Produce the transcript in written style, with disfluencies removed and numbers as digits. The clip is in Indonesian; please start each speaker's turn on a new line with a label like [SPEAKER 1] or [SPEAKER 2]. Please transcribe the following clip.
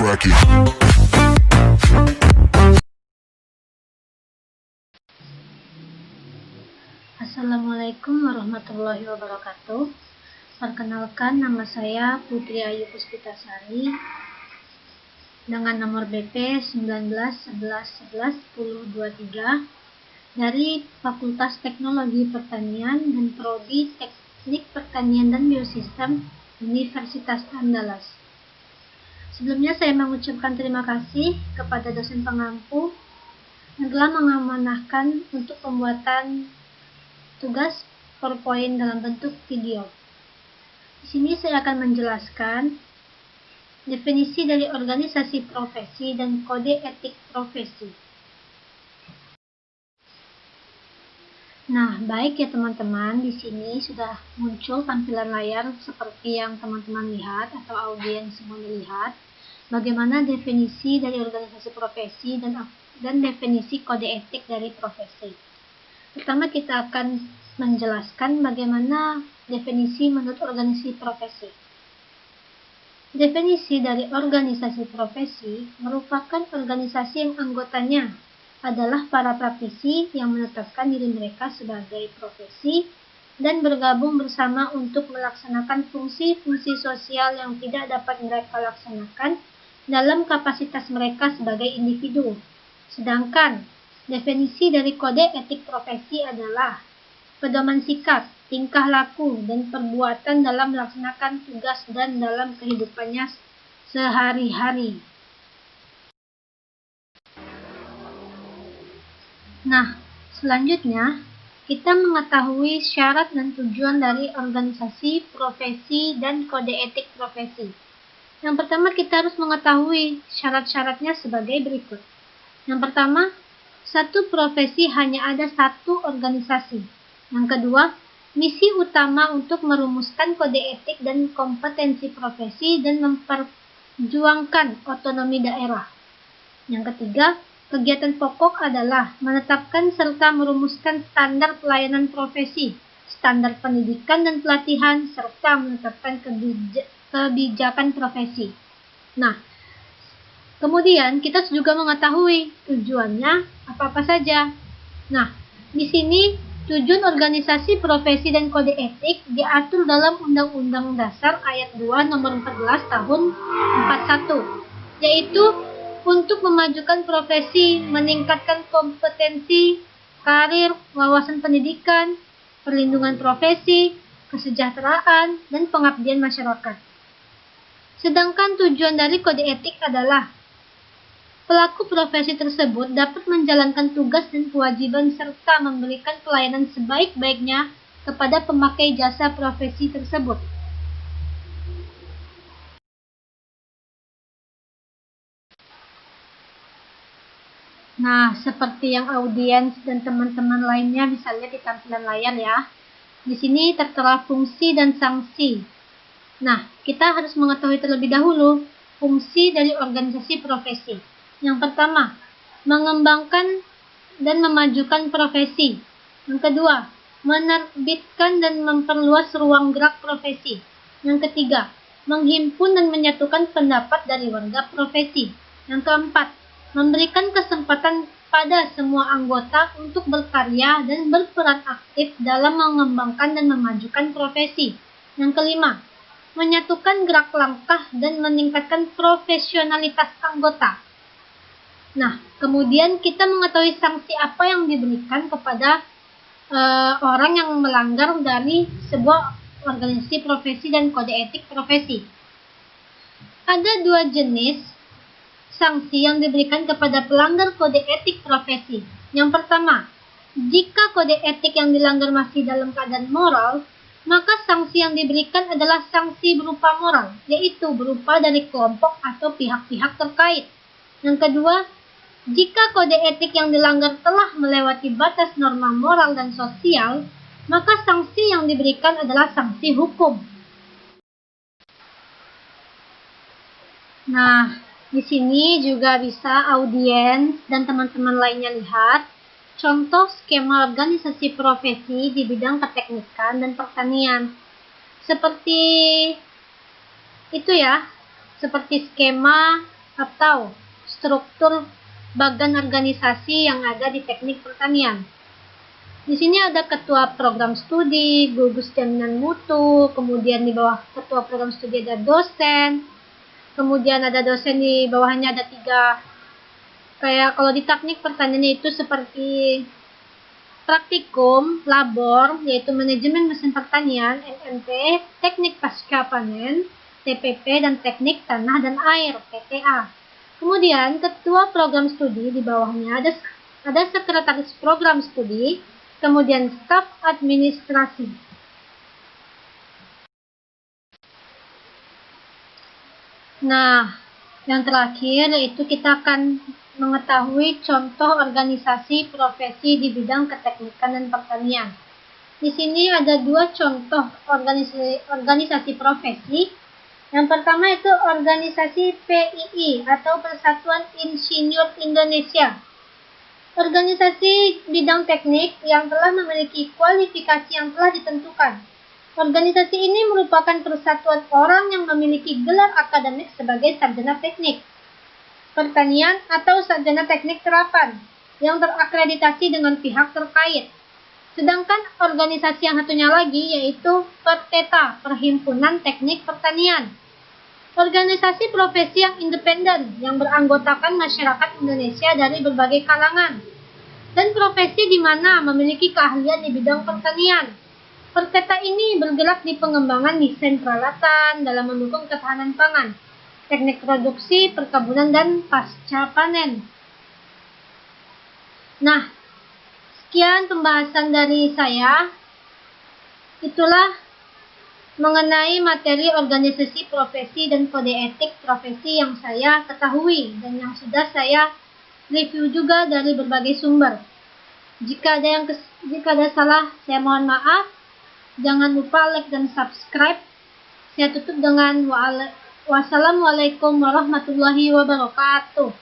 [SPEAKER 1] crack it.
[SPEAKER 2] Assalamualaikum warahmatullahi wabarakatuh. Perkenalkan, nama saya Putri Ayu Puspitasari dengan nomor BP 1911111023 dari Fakultas Teknologi Pertanian dan Prodi Teknik Pertanian dan Biosistem Universitas Andalas. Sebelumnya saya mengucapkan terima kasih kepada dosen pengampu yang telah mengamanahkan untuk pembuatan tugas PowerPoint dalam bentuk video. Di sini saya akan menjelaskan definisi dari organisasi profesi dan kode etik profesi. Nah, baik ya teman-teman, di sini sudah muncul tampilan layar seperti yang teman-teman lihat atau audiens semuanya lihat. Bagaimana definisi dari organisasi profesi dan definisi kode etik dari profesi. Pertama kita akan menjelaskan bagaimana definisi menurut organisasi profesi. Definisi dari organisasi profesi merupakan organisasi yang anggotanya adalah para praktisi yang menetapkan diri mereka sebagai profesi dan bergabung bersama untuk melaksanakan fungsi-fungsi sosial yang tidak dapat mereka laksanakan dalam kapasitas mereka sebagai individu. Sedangkan definisi dari kode etik profesi adalah pedoman sikap, tingkah laku, dan perbuatan dalam melaksanakan tugas dan dalam kehidupannya sehari-hari. Nah, selanjutnya kita mengetahui syarat dan tujuan dari organisasi profesi dan kode etik profesi. Yang pertama kita harus mengetahui syarat-syaratnya sebagai berikut. Yang pertama, satu profesi hanya ada satu organisasi. Yang kedua, misi utama untuk merumuskan kode etik dan kompetensi profesi dan memperjuangkan otonomi daerah. Yang ketiga, kegiatan pokok adalah menetapkan serta merumuskan standar pelayanan profesi, standar pendidikan dan pelatihan, serta menetapkan kebijakan profesi. Nah, kemudian kita juga mengetahui tujuannya apa-apa saja. Nah, di sini tujuan organisasi profesi dan kode etik diatur dalam Undang-Undang Dasar Ayat 2 Nomor 14 Tahun 41, yaitu untuk memajukan profesi, meningkatkan kompetensi, karir, wawasan pendidikan, perlindungan profesi, kesejahteraan, dan pengabdian masyarakat. Sedangkan tujuan dari kode etik adalah pelaku profesi tersebut dapat menjalankan tugas dan kewajiban serta memberikan pelayanan sebaik-baiknya kepada pemakai jasa profesi tersebut. Nah, seperti yang audiens dan teman-teman lainnya bisa lihat di tampilan layar ya. Di sini tertera fungsi dan sanksi. Nah, kita harus mengetahui terlebih dahulu fungsi dari organisasi profesi. Yang pertama, mengembangkan dan memajukan profesi. Yang kedua, menerbitkan dan memperluas ruang gerak profesi. Yang ketiga, menghimpun dan menyatukan pendapat dari warga profesi. Yang keempat, memberikan kesempatan pada semua anggota untuk berkarya dan berperan aktif dalam mengembangkan dan memajukan profesi. Yang kelima, menyatukan gerak langkah dan meningkatkan profesionalitas anggota. Nah, kemudian kita mengetahui sanksi apa yang diberikan kepada orang yang melanggar dari sebuah organisasi profesi dan kode etik profesi. Ada dua jenis sanksi yang diberikan kepada pelanggar kode etik profesi. Yang pertama, jika kode etik yang dilanggar masih dalam keadaan moral, maka sanksi yang diberikan adalah sanksi berupa moral, yaitu berupa dari kelompok atau pihak-pihak terkait. Yang kedua, jika kode etik yang dilanggar telah melewati batas norma moral dan sosial, maka sanksi yang diberikan adalah sanksi hukum. Nah, di sini juga bisa audiens dan teman-teman lainnya lihat contoh skema organisasi profesi di bidang keteknikan dan pertanian. Seperti itu ya, seperti skema atau struktur bagan organisasi yang ada di teknik pertanian. Di sini ada ketua program studi, gugus jaminan mutu, kemudian di bawah ketua program studi ada dosen, kemudian ada dosen di bawahnya ada 3, kayak kalau di teknik pertanian itu seperti praktikum, labor, yaitu manajemen mesin pertanian, MMP, teknik pasca panen, TPP, dan teknik tanah dan air, PTA. Kemudian ketua program studi di bawahnya ada sekretaris program studi, kemudian staf administrasi. Nah, yang terakhir yaitu kita akan mengetahui contoh organisasi profesi di bidang keteknikan dan pertanian. Di sini ada 2 contoh organisasi profesi. Yang pertama itu organisasi PII atau Persatuan Insinyur Indonesia. Organisasi bidang teknik yang telah memiliki kualifikasi yang telah ditentukan. Organisasi ini merupakan persatuan orang yang memiliki gelar akademik sebagai sarjana teknik pertanian atau sarjana teknik terapan yang terakreditasi dengan pihak terkait. Sedangkan organisasi yang satunya lagi yaitu PERTETA, Perhimpunan Teknik Pertanian. Organisasi profesi yang independen yang beranggotakan masyarakat Indonesia dari berbagai kalangan dan profesi di mana memiliki keahlian di bidang pertanian. PERTETA ini bergerak di pengembangan desain peralatan dalam mendukung ketahanan pangan, teknik produksi, perkebunan, dan pasca panen. Nah, sekian pembahasan dari saya. Itulah mengenai materi organisasi profesi dan kode etik profesi yang saya ketahui dan yang sudah saya review juga dari berbagai sumber. Jika ada salah, saya mohon maaf. Jangan lupa like dan subscribe. Saya tutup dengan wassalamualaikum warahmatullahi wabarakatuh.